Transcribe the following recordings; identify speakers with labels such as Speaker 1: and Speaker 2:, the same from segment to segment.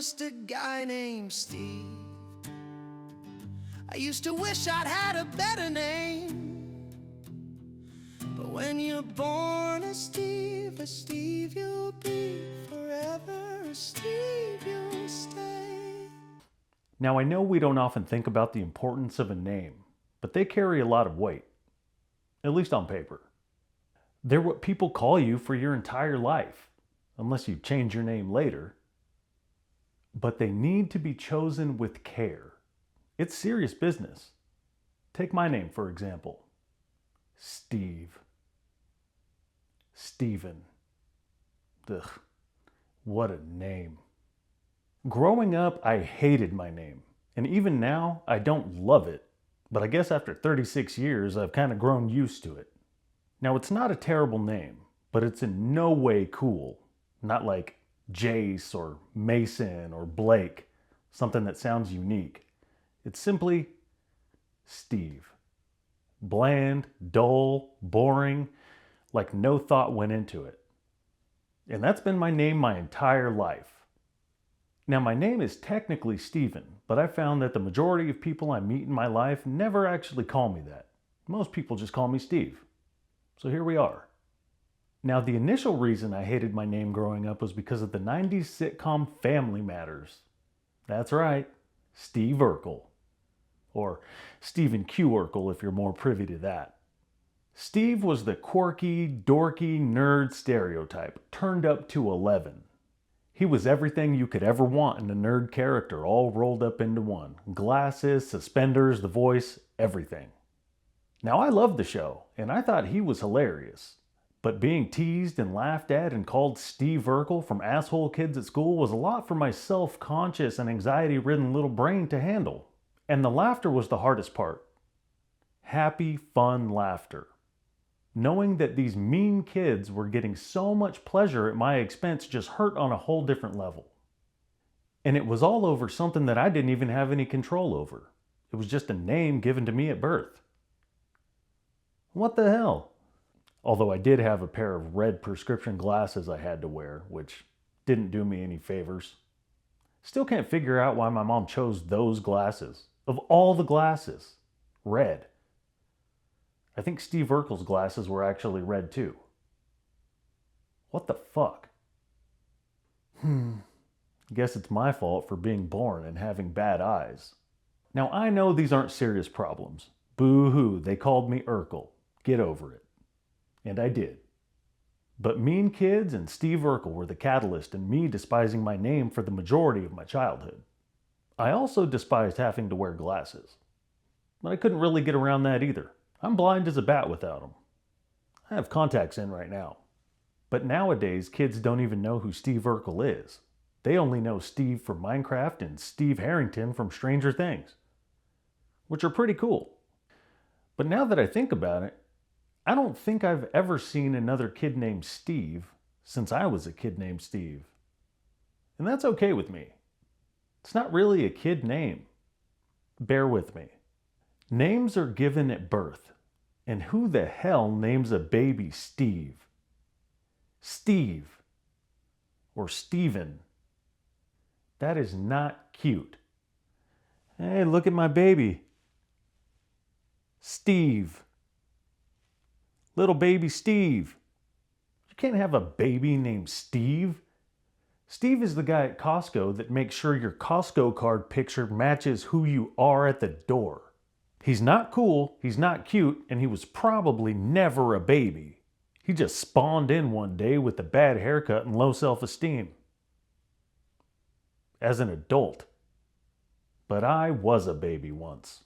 Speaker 1: just a guy named Steve. I used to wish I'd had a better name, but when you're born a Steve you'll be forever, a Steve you'll stay.
Speaker 2: Now I know we don't often think about the importance of a name, but they carry a lot of weight, at least on paper. They're what people call you for your entire life, unless you change your name later. But they need to be chosen with care. It's serious business. Take my name, for example. Steve. Stephen. Ugh, what a name. Growing up, I hated my name. And even now, I don't love it. But I guess after 36 years, I've kind of grown used to it. Now, it's not a terrible name, but it's in no way cool. Not like Jace or Mason or Blake, something that sounds unique. It's simply Steve. Bland, dull, boring, like no thought went into it. And that's been my name my entire life. Now, my name is technically Stephen, but I found that the majority of people I meet in my life never actually call me that. Most people just call me Steve. So here we are. Now, the initial reason I hated my name growing up was because of the 90s sitcom Family Matters. That's right, Steve Urkel. Or Stephen Q. Urkel if you're more privy to that. Steve was the quirky, dorky, nerd stereotype, turned up to 11. He was everything you could ever want in a nerd character, all rolled up into one. Glasses, suspenders, the voice, everything. Now, I loved the show, and I thought he was hilarious. But being teased and laughed at and called Steve Urkel from asshole kids at school was a lot for my self-conscious and anxiety-ridden little brain to handle. And the laughter was the hardest part. Happy, fun laughter. Knowing that these mean kids were getting so much pleasure at my expense just hurt on a whole different level. And it was all over something that I didn't even have any control over. It was just a name given to me at birth. What the hell? Although I did have a pair of red prescription glasses I had to wear, which didn't do me any favors. Still can't figure out why my mom chose those glasses. Of all the glasses, red. I think Steve Urkel's glasses were actually red too. What the fuck? Guess it's my fault for being born and having bad eyes. Now I know these aren't serious problems. Boo-hoo, they called me Urkel. Get over it. And I did. But mean kids and Steve Urkel were the catalyst in me despising my name for the majority of my childhood. I also despised having to wear glasses. But I couldn't really get around that either. I'm blind as a bat without them. I have contacts in right now. But nowadays, kids don't even know who Steve Urkel is. They only know Steve from Minecraft and Steve Harrington from Stranger Things, which are pretty cool. But now that I think about it, I don't think I've ever seen another kid named Steve since I was a kid named Steve. And that's okay with me. It's not really a kid name. Bear with me. Names are given at birth. And who the hell names a baby Steve? Steve. Or Steven. That is not cute. Hey, look at my baby. Steve. Little baby Steve. You can't have a baby named Steve. Steve is the guy at Costco that makes sure your Costco card picture matches who you are at the door. He's not cool, he's not cute, and he was probably never a baby. He just spawned in one day with a bad haircut and low self-esteem. As an adult. But I was a baby once.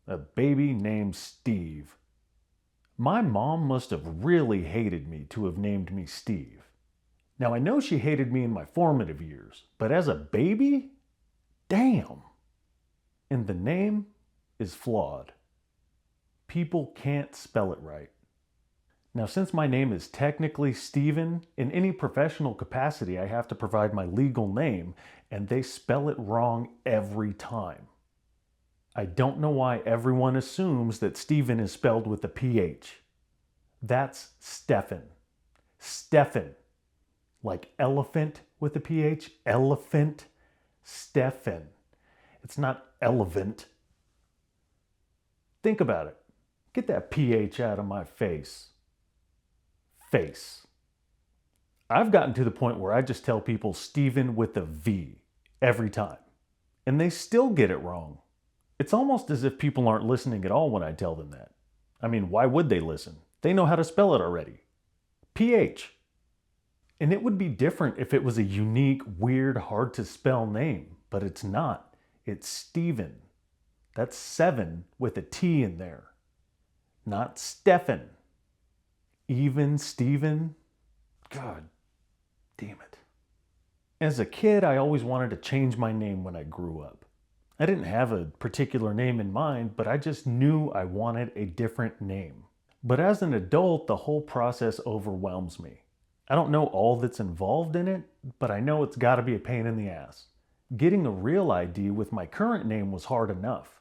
Speaker 2: A baby named Steve. My mom must have really hated me to have named me Steve. Now I know she hated me in my formative years, but as a baby? Damn. And the name is flawed. People can't spell it right. Now, since my name is technically Stephen, in any professional capacity I have to provide my legal name, and they spell it wrong every time. I don't know why everyone assumes that Stephen is spelled with a PH. That's Stefan. Stefan. Like elephant with a PH, elephant. Stefan. It's not elevant. Think about it. Get that PH out of my face. Face. I've gotten to the point where I just tell people Steven with a V every time. And they still get it wrong. It's almost as if people aren't listening at all when I tell them that. I mean, why would they listen? They know how to spell it already. PH. And it would be different if it was a unique, weird, hard to spell name, but it's not. It's Steven. That's 7 with a T in there. Not Stefan. Even Steven. God damn it. As a kid, I always wanted to change my name when I grew up. I didn't have a particular name in mind, but I just knew I wanted a different name. But as an adult, the whole process overwhelms me. I don't know all that's involved in it, but I know it's got to be a pain in the ass. Getting a real ID with my current name was hard enough.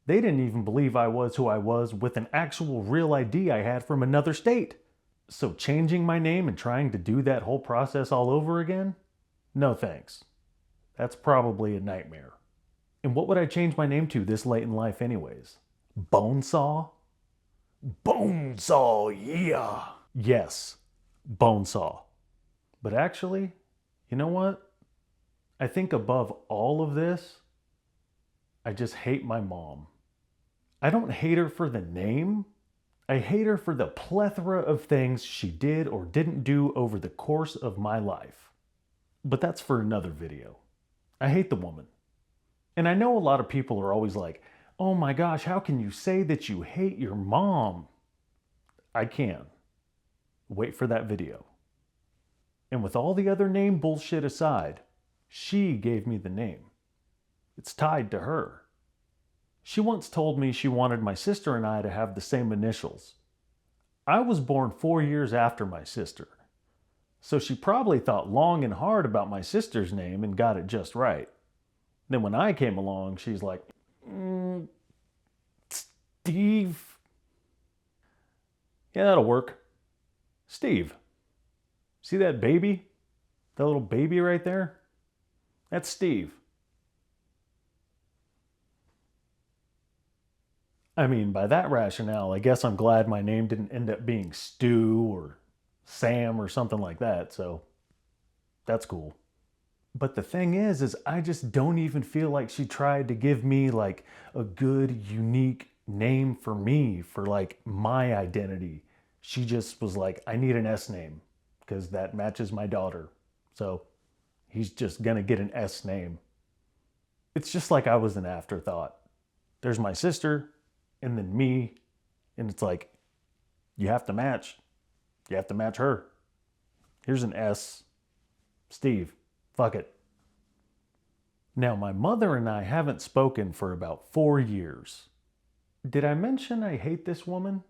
Speaker 2: They didn't even believe I was who I was with an actual real ID I had from another state. So changing my name and trying to do that whole process all over again? No thanks. That's probably a nightmare. And what would I change my name to this late in life anyways? Bonesaw? Bonesaw, yeah! Yes, Bonesaw. But actually, you know what? I think above all of this, I just hate my mom. I don't hate her for the name. I hate her for the plethora of things she did or didn't do over the course of my life. But that's for another video. I hate the woman. And I know a lot of people are always like, oh my gosh, how can you say that you hate your mom? I can. Wait for that video. And with all the other name bullshit aside, she gave me the name. It's tied to her. She once told me she wanted my sister and I to have the same initials. I was born 4 years after my sister, so she probably thought long and hard about my sister's name and got it just right. Then when I came along, she's like, Steve. Yeah, that'll work. Steve. See that baby? That little baby right there? That's Steve. I mean, by that rationale, I guess I'm glad my name didn't end up being Stu or Sam or something like that, so that's cool. But the thing is I just don't even feel like she tried to give me like a good, unique name for me, for like my identity. She just was like, I need an S name because that matches my daughter. So he's just gonna get an S name. It's just like I was an afterthought. There's my sister and then me, and it's like, you have to match. You have to match her. Here's an S. Steve. Fuck it. Now, my mother and I haven't spoken for about 4 years. Did I mention I hate this woman?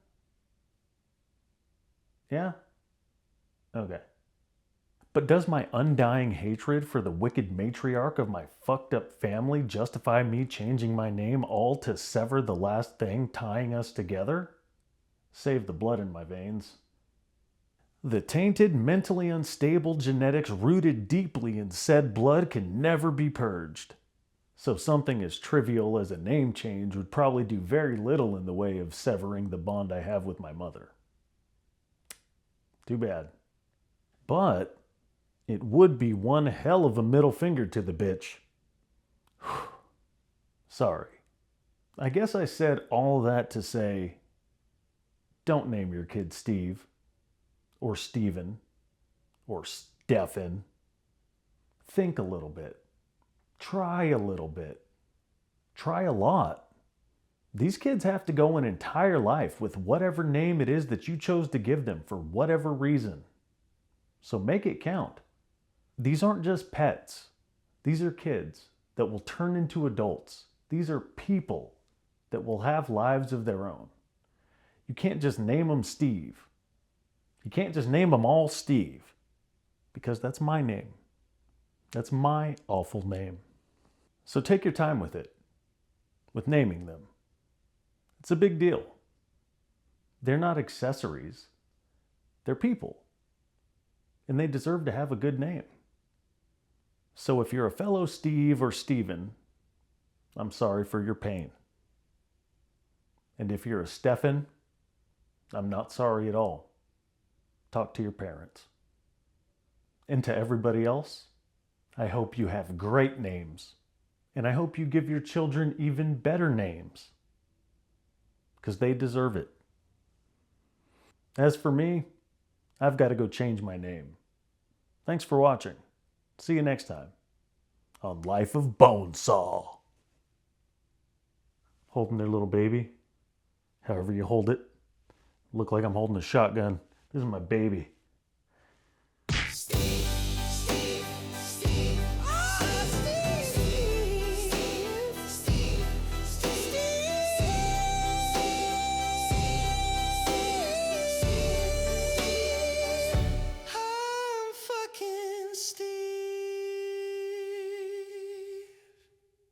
Speaker 2: Yeah? Okay. But does my undying hatred for the wicked matriarch of my fucked up family justify me changing my name all to sever the last thing tying us together? Save the blood in my veins. The tainted, mentally unstable genetics rooted deeply in said blood can never be purged. So something as trivial as a name change would probably do very little in the way of severing the bond I have with my mother. Too bad. But it would be one hell of a middle finger to the bitch. Sorry. I guess I said all that to say, don't name your kid Steve, or Steven, or Stefan. Think a little bit. Try a little bit. Try a lot. These kids have to go an entire life with whatever name it is that you chose to give them for whatever reason. So make it count. These aren't just pets. These are kids that will turn into adults. These are people that will have lives of their own. You can't just name them Steve. You can't just name them all Steve, because that's my name. That's my awful name. So take your time with it, with naming them. It's a big deal. They're not accessories. They're people. And they deserve to have a good name. So if you're a fellow Steve or Steven, I'm sorry for your pain. And if you're a Stefan, I'm not sorry at all. Talk to your parents. And to everybody else, I hope you have great names. And I hope you give your children even better names. Because they deserve it. As for me, I've got to go change my name. Thanks for watching. See you next time on Life of Bonesaw. Holding their little baby, however you hold it. Look like I'm holding a shotgun. This is my baby.
Speaker 1: Steve, Steve, Steve. Oh, Steve, Steve, Steve, Steve. I'm fucking Steve.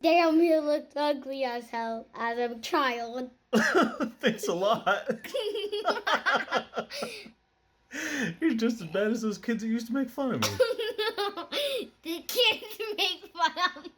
Speaker 3: Damn, you looked ugly as hell as a child.
Speaker 2: Thanks a lot. You're just as bad as those kids that used to make fun of me.
Speaker 3: The kids make fun of me.